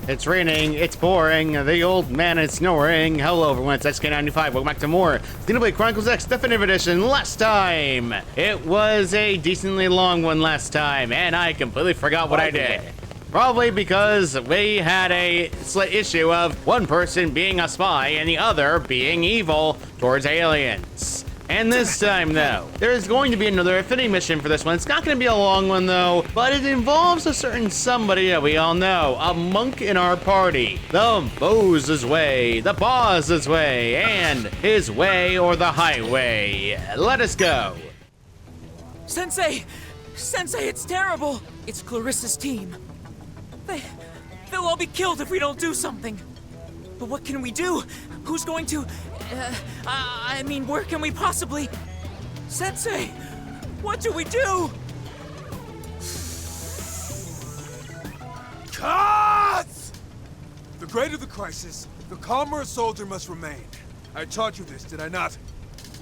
It's raining, it's pouring, the old man is snoring. Hello everyone, it's XK95. Welcome back to more Xenoblade Chronicles X Definitive Edition. Last time, it was a decently long one last time, and I completely forgot what I did. Probably because we had a slight issue of one person being a spy and the other being evil towards aliens. And this time, though, there's going to be another affinity mission for this one. It's not going to be a long one, though, but it involves a certain somebody that we all know, a monk in our party. The Boze's way, the Boze's way, and his way or the highway. Let us go. Sensei! Sensei, it's terrible! It's Clarissa's team. They'll all be killed if we don't do something. But what can we do? Who's going to... I mean, where can we possibly... Sensei! What do we do? Cut! The greater the crisis, the calmer a soldier must remain. I taught you this, did I not?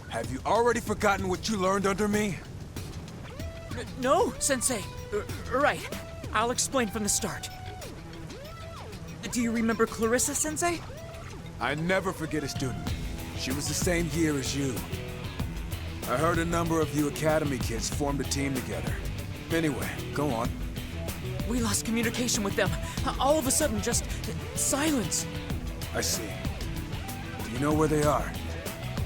Have you already forgotten what you learned under me? No, Sensei. Right. I'll explain from the start. Do you remember Clarissa, Sensei? I never forget a student. She was the same year as you. I heard a number of you Academy kids formed a team together. Anyway, go on. We lost communication with them. All of a sudden, just silence. I see. Do you know where they are?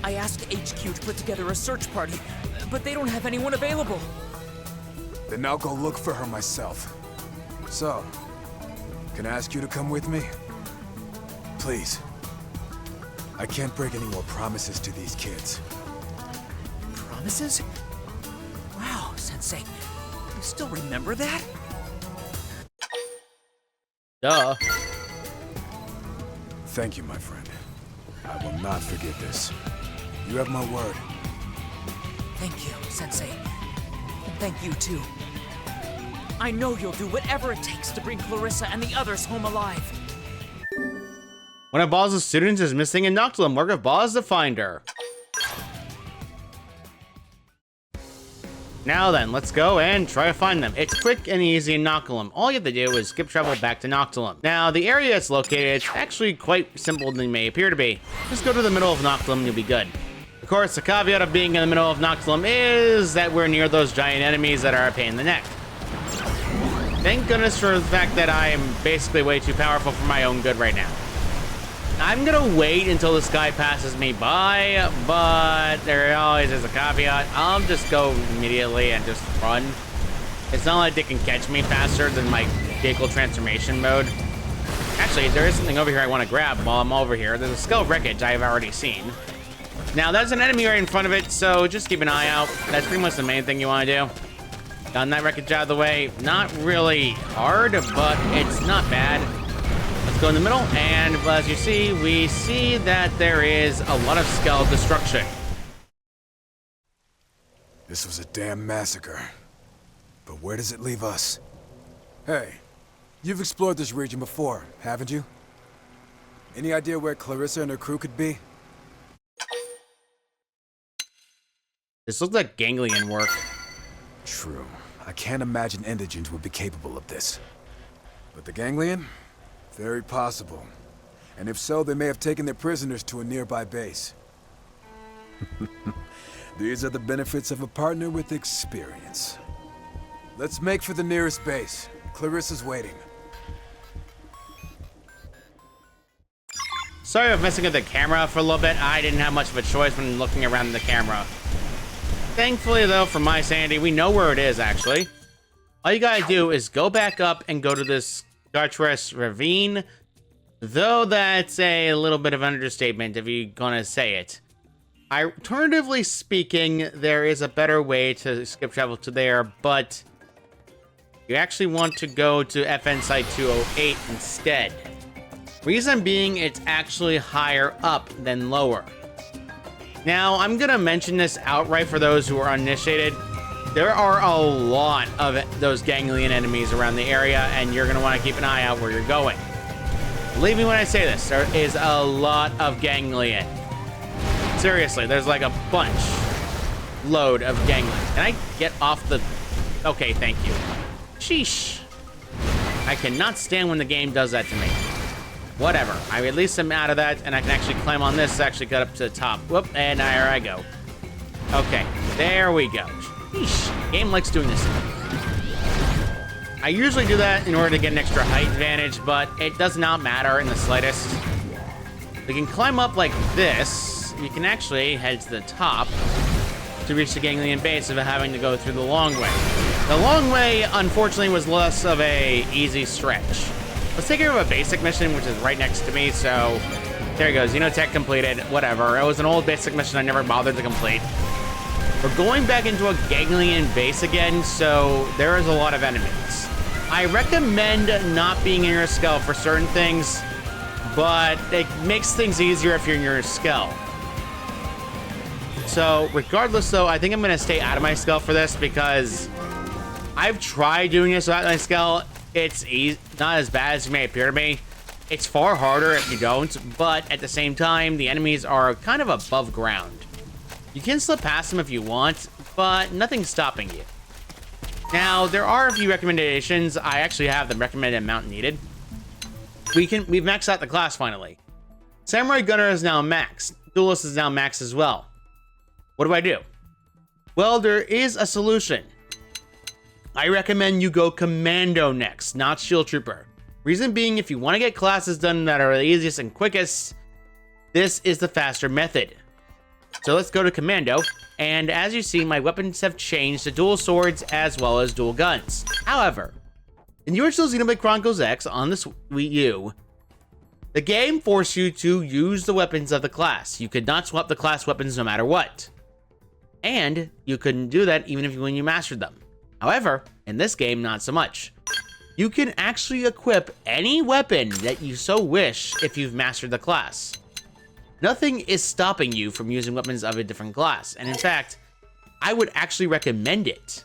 I asked HQ to put together a search party, but they don't have anyone available. Then I'll go look for her myself. So, can I ask you to come with me? Please. I can't break any more promises to these kids. Promises? Wow, Sensei. You still remember that? Duh. Thank you, my friend. I will not forget this. You have my word. Thank you, Sensei. And thank you, too. I know you'll do whatever it takes to bring Clarissa and the others home alive. One of Boze's students is missing in Noctilum. Work of Boze to find her. Now then, let's go and try to find them. It's quick and easy in Noctilum. All you have to do is skip travel back to Noctilum. Now, the area it's located is actually quite simple than it may appear to be. Just go to the middle of Noctilum and you'll be good. Of course, the caveat of being in the middle of Noctilum is that we're near those giant enemies that are a pain in the neck. Thank goodness for the fact that I am basically way too powerful for my own good right now. I'm gonna wait until this guy passes me by, but there always is a caveat. I'll just go immediately and just run. It's not like they can catch me faster than my vehicle transformation mode. Actually, there is something over here I want to grab while I'm over here. There's a skull wreckage I've already seen. Now, there's an enemy right in front of it, so just keep an eye out. That's pretty much the main thing you want to do. Gotten that wreckage out of the way. Not really hard, but it's not bad. Let's go in the middle, and as you see, we see that there is a lot of skull destruction. This was a damn massacre. But where does it leave us? Hey, you've explored this region before, haven't you? Any idea where Clarissa and her crew could be? This looks like Ganglion work. True. I can't imagine indigents would be capable of this. But the Ganglion? Very possible. And if so, they may have taken their prisoners to a nearby base. These are the benefits of a partner with experience. Let's make for the nearest base. Clarissa's waiting. Sorry for messing with the camera for a little bit. I didn't have much of a choice when looking around the camera. Thankfully, though, for my sanity, we know where it is, actually. All you gotta do is go back up and go to this Chartres Ravine, though that's a little bit of an understatement if you're gonna say it. Alternatively speaking, there is a better way to skip travel to there, but you actually want to go to FN Site 208 instead. Reason being, it's actually higher up than lower. Now, I'm gonna mention this outright for those who are uninitiated. There are a lot of those Ganglion enemies around the area, and you're gonna wanna keep an eye out where you're going. Believe me when I say this, there is a lot of Ganglion. Seriously, there's like a load of Ganglion. Can I get off the... Okay, thank you. Sheesh. I cannot stand when the game does that to me. Whatever. I release him out of that, and I can actually climb on this to actually get up to the top. Whoop, and there I go. Okay, there we go. Sheesh, game likes doing this. I usually do that in order to get an extra height advantage, but it does not matter in the slightest. We can climb up like this. You can actually head to the top to reach the Ganglion base without having to go through the long way. The long way, unfortunately, was less of a easy stretch. Let's take care of a basic mission, which is right next to me, so there you go. Xenotech completed. Whatever. It was an old basic mission I never bothered to complete. We're going back into a Ganglion base again, so there is a lot of enemies. I recommend not being in your skull for certain things, but it makes things easier if you're in your skull. So regardless, though, I think I'm going to stay out of my skull for this because I've tried doing this without my skull. It's not as bad as it may appear to me. It's far harder if you don't, but at the same time, the enemies are kind of above ground. You can slip past them if you want, but nothing's stopping you. Now, there are a few recommendations. I actually have the recommended amount needed. We've maxed out the class finally. Samurai Gunner is now maxed. Duelist is now maxed as well. What do I do? Well, there is a solution. I recommend you go Commando next, not Shield Trooper. Reason being, if you want to get classes done that are the easiest and quickest, this is the faster method. So let's go to Commando, and as you see, my weapons have changed to dual swords as well as dual guns. However, in the original Xenoblade Chronicles X on the Wii U, the game forced you to use the weapons of the class. You could not swap the class weapons no matter what. And you couldn't do that even when you mastered them. However, in this game, not so much. You can actually equip any weapon that you so wish if you've mastered the class. Nothing is stopping you from using weapons of a different class, and in fact, I would actually recommend it.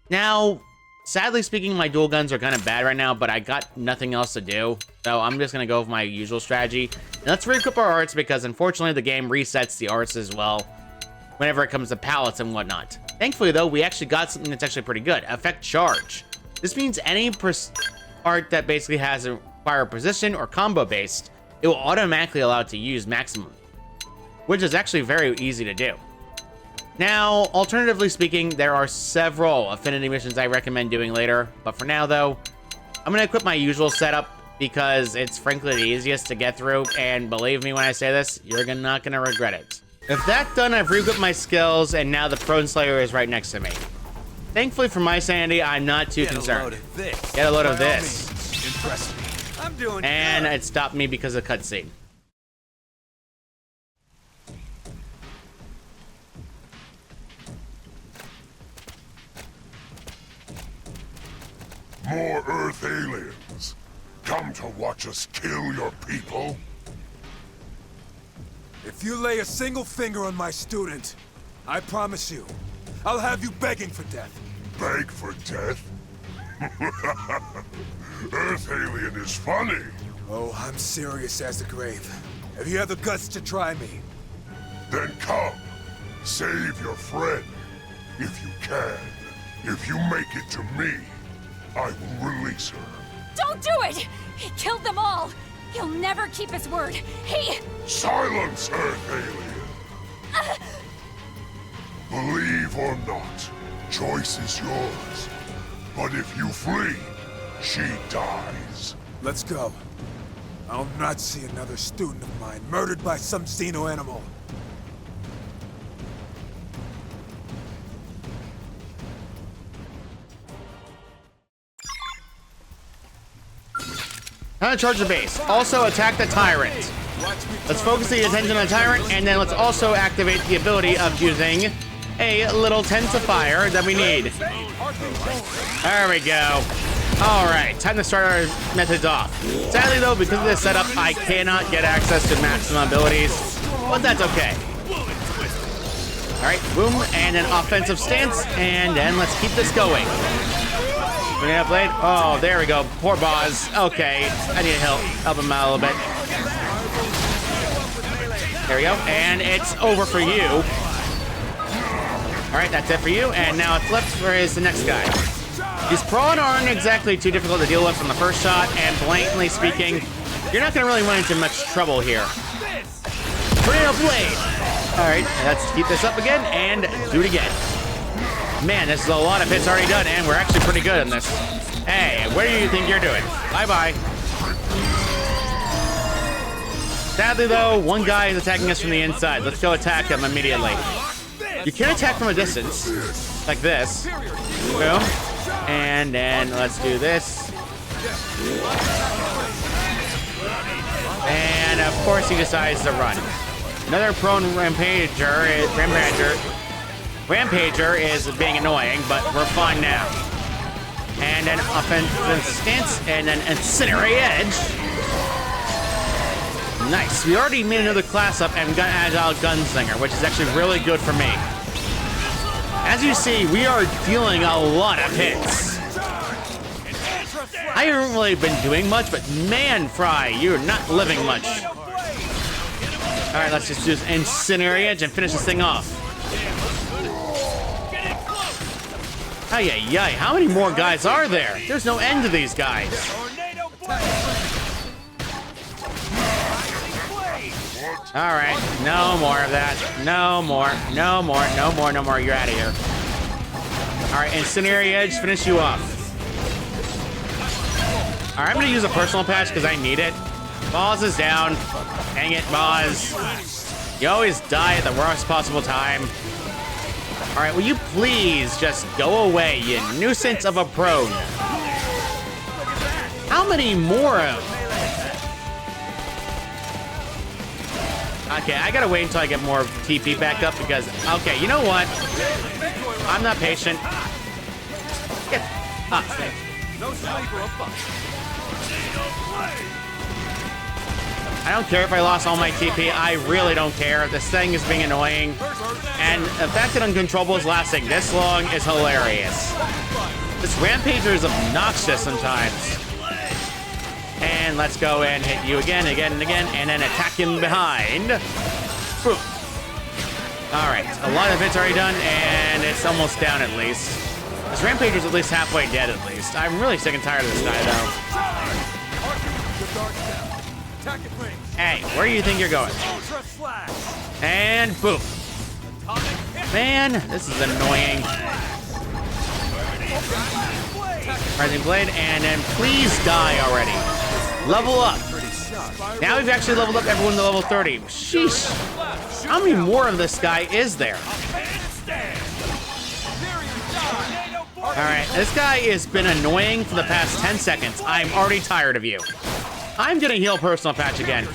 Now, sadly speaking, my dual guns are kind of bad right now, but I got nothing else to do, so I'm just going to go with my usual strategy. And let's re-equip our arts, because unfortunately the game resets the arts as well whenever it comes to pallets and whatnot. Thankfully, though, we actually got something that's actually pretty good. Effect Charge. This means any art that basically has a fire position or combo based, it will automatically allow it to use maximum, which is actually very easy to do. Now, alternatively speaking, there are several affinity missions I recommend doing later, but for now, though, I'm going to equip my usual setup because it's frankly the easiest to get through, and believe me when I say this, you're not going to regret it. With that done, I've re-equipped my skills, and now the Prone Slayer is right next to me. Thankfully for my sanity, I'm not too concerned. Get a load of this. Impress me. I'm doing and good. It stopped me because of cutscene. More Earth aliens. Come to watch us kill your people? If you lay a single finger on my student, I promise you, I'll have you begging for death. Beg for death? Earth alien is funny. Oh, I'm serious as the grave. Have you had the guts to try me? Then come. Save your friend. If you can. If you make it to me, I will release her. Don't do it! He killed them all! He'll never keep his word. He... Silence, Earth alien! Believe or not, choice is yours. But if you flee, she dies. Let's go. I'll not see another student of mine murdered by some xeno animal. Time to charge the base. Also attack the Tyrant. Let's focus the attention on the Tyrant, and then let's also activate the ability of using a little tensifier that we need. There we go. All right, time to start our methods off. Sadly, though, because of this setup, I cannot get access to maximum abilities, but that's okay. All right, boom, and an offensive stance, and then let's keep this going. Blade. Oh, there we go. Poor Boze. Okay, I need to help him out a little bit. There we go, and it's over for you. All right, that's it for you, and now it's left. Where is the next guy? These prawn aren't exactly too difficult to deal with from the first shot, and blatantly speaking, you're not gonna really run into much trouble here. Tornado Blade! Alright, let's keep this up again and do it again. Man, this is a lot of hits already done, and we're actually pretty good in this. Hey, what do you think you're doing? Bye-bye. Sadly, though, one guy is attacking us from the inside. Let's go attack him immediately. You can attack from a distance, like this. Boom. And then let's do this. And, of course, he decides to run. Another prone Rampager is being annoying, but we're fine now. And then offensive stance, and then Incinerate Edge. Nice. We already made another class up and got Agile Gunslinger, which is actually really good for me. As you see, we are dealing a lot of hits. I haven't really been doing much, but man, Fry, you're not living much. All right, let's just do this Incinerate Edge and finish this thing off. Ay, how many more guys are there? There's no end to these guys. All right, no more of that. No more. You're out of here. All right, Incinerate Edge, finish you off. All right, I'm gonna use a personal patch because I need it. Boze is down. Dang it, Boze. You always die at the worst possible time. All right, will you please just go away, you nuisance of a prone? How many more of? Okay, I gotta wait until I get more TP back up because, okay, you know what? I'm not patient. Get up. I don't care if I lost all my TP. I really don't care. This thing is being annoying. And the fact that Uncontrollable is lasting this long is hilarious. This Rampager is obnoxious sometimes. And let's go and hit you again, and then attack him behind. Boom. All right, a lot of hits already done, and it's almost down at least. This Rampager's at least halfway dead at least. I'm really sick and tired of this guy, though. Hey, where do you think you're going? And boom. Man, this is annoying. Rising Blade, and then please die already. Level up. Now we've actually leveled up everyone to level 30. Sheesh. How many more of this guy is there? All right, this guy has been annoying for the past 10 seconds. I'm already tired of you. I'm gonna heal personal patch again.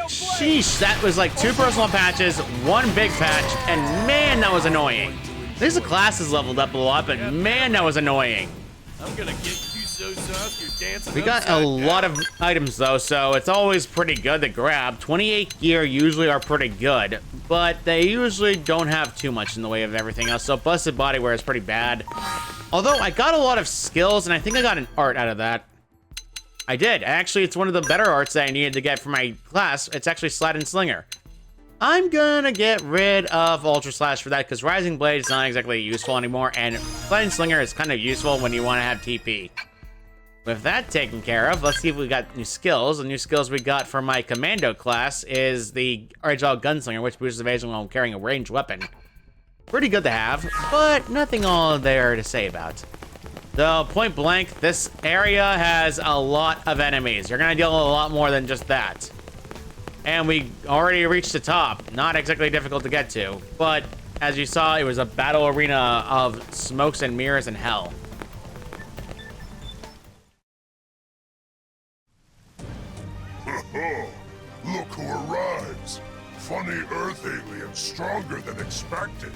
Sheesh, that was like 2 personal patches, 1 big patch, and man, that was annoying. At least the class has leveled up a lot, but man, that was annoying. I'm gonna get you so soft, you're dancing. We got a lot of items though, so it's always pretty good to grab. 28 gear usually are pretty good, but they usually don't have too much in the way of everything else. So busted bodywear is pretty bad. Although I got a lot of skills, and I think I got an art out of that. I did. Actually, it's one of the better arts that I needed to get for my class. It's actually Slide and Slinger. I'm gonna get rid of Ultra Slash for that because Rising Blade is not exactly useful anymore, and Slide and Slinger is kind of useful when you want to have TP. With that taken care of, let's see if we got new skills. The new skills we got for my Commando class is the Agile Gunslinger, which boosts evasion while carrying a ranged weapon. Pretty good to have, but nothing all there to say about. Though, point blank, this area has a lot of enemies. You're gonna deal with a lot more than just that. And we already reached the top. Not exactly difficult to get to, but as you saw, it was a battle arena of smokes and mirrors and hell. Look who arrives. Funny Earth alien stronger than expected.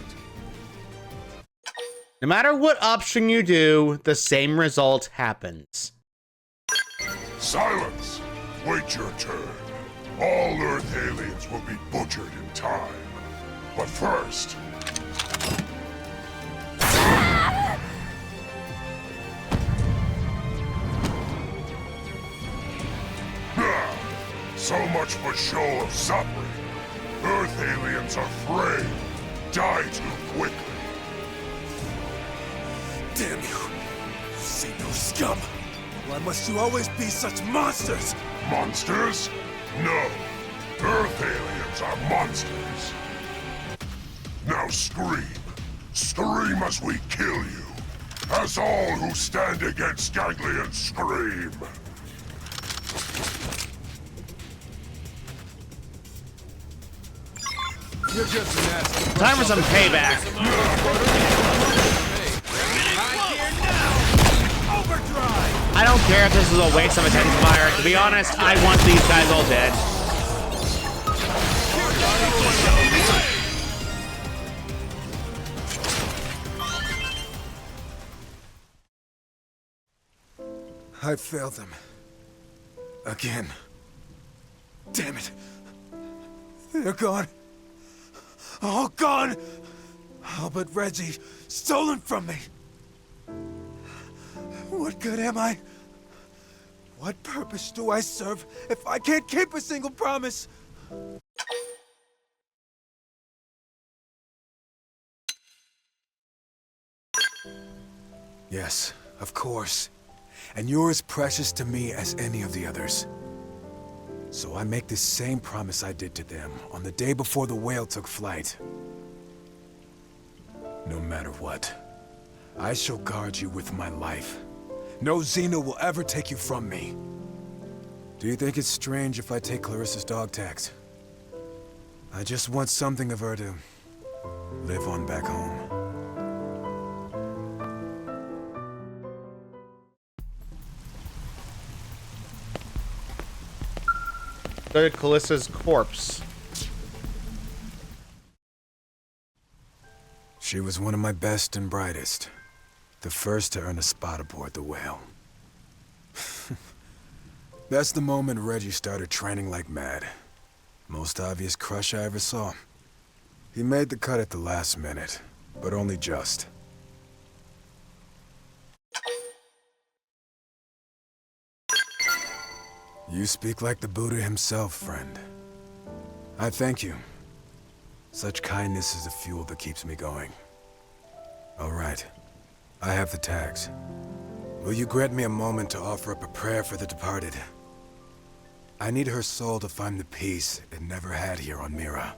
No matter what option you do, the same result happens. Silence! Wait your turn. All Earth aliens will be butchered in time. But first... So much for show of suffering. Earth aliens are frail. Die too quickly. Damn you! Xeno scum! Why must you always be such monsters? Monsters? No. Earth aliens are monsters. Now scream. Scream as we kill you. As all who stand against Ganglion scream. You're just an ass. Time for some payback. I don't care if this is a waste of intensifier. To be honest, I want these guys all dead. I failed them. Again. Damn it. They're gone. All gone. All but Reggie, stolen from me. What good am I? What purpose do I serve if I can't keep a single promise? Yes, of course. And you're as precious to me as any of the others. So I make the same promise I did to them on the day before the whale took flight. No matter what, I shall guard you with my life. No Xeno will ever take you from me. Do you think it's strange if I take Clarissa's dog tags? I just want something of her to live on back home. Go to Calissa's corpse. She was one of my best and brightest. The first to earn a spot aboard the whale. That's the moment Reggie started training like mad. Most obvious crush I ever saw. He made the cut at the last minute, but only just. You speak like the Buddha himself, friend. I thank you. Such kindness is the fuel that keeps me going. All right. I have the tags. Will you grant me a moment to offer up a prayer for the departed? I need her soul to find the peace it never had here on Mira.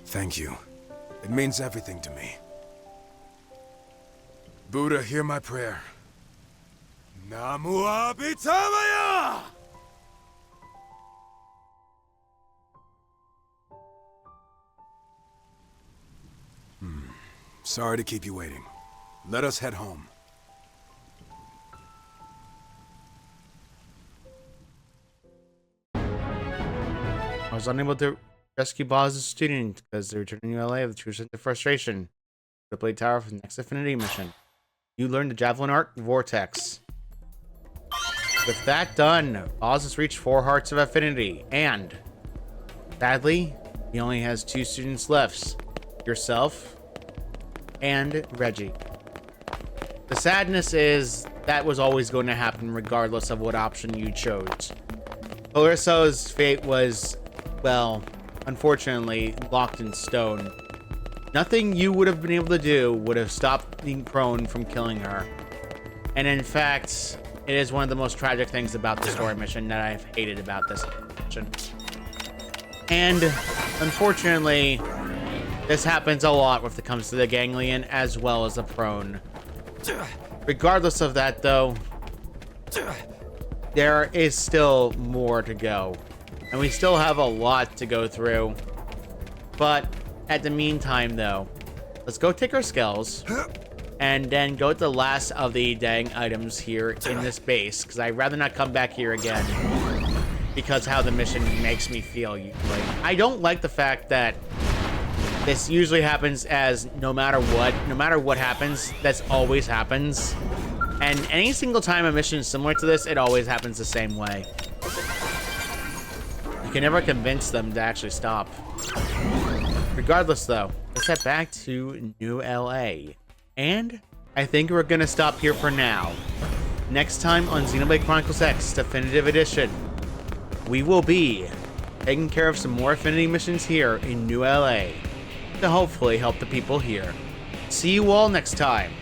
Thank you. It means everything to me. Buddha, hear my prayer. Namu Abhitamaya! Sorry to keep you waiting. Let us head home. I was unable to rescue Boze's student because they returned to LA with true sense of frustration. The Blade Tower for the next Affinity mission. You learned the Javelin Art Vortex. With that done, Boze has reached 4 Hearts of Affinity, and sadly, he only has 2 students left. Yourself and Reggie. The sadness is that was always going to happen regardless of what option you chose. Clarissa's fate was, well, unfortunately, locked in stone. Nothing you would have been able to do would have stopped being prone from killing her. And in fact, it is one of the most tragic things about the story mission that I've hated about this mission. And unfortunately, this happens a lot when it comes to the Ganglion as well as the prone. Regardless of that, though, there is still more to go. And we still have a lot to go through. But at the meantime, though, let's go take our skulls and then go to the last of the dang items here in this base, because I'd rather not come back here again because how the mission makes me feel usually. I don't like the fact that this usually happens as no matter what happens, that's always happens. And any single time a mission is similar to this, it always happens the same way. You can never convince them to actually stop. Regardless, though, let's head back to New LA. And I think we're gonna stop here for now. Next time on Xenoblade Chronicles X Definitive Edition, we will be taking care of some more Affinity missions here in New LA. to hopefully help the people here. See you all next time.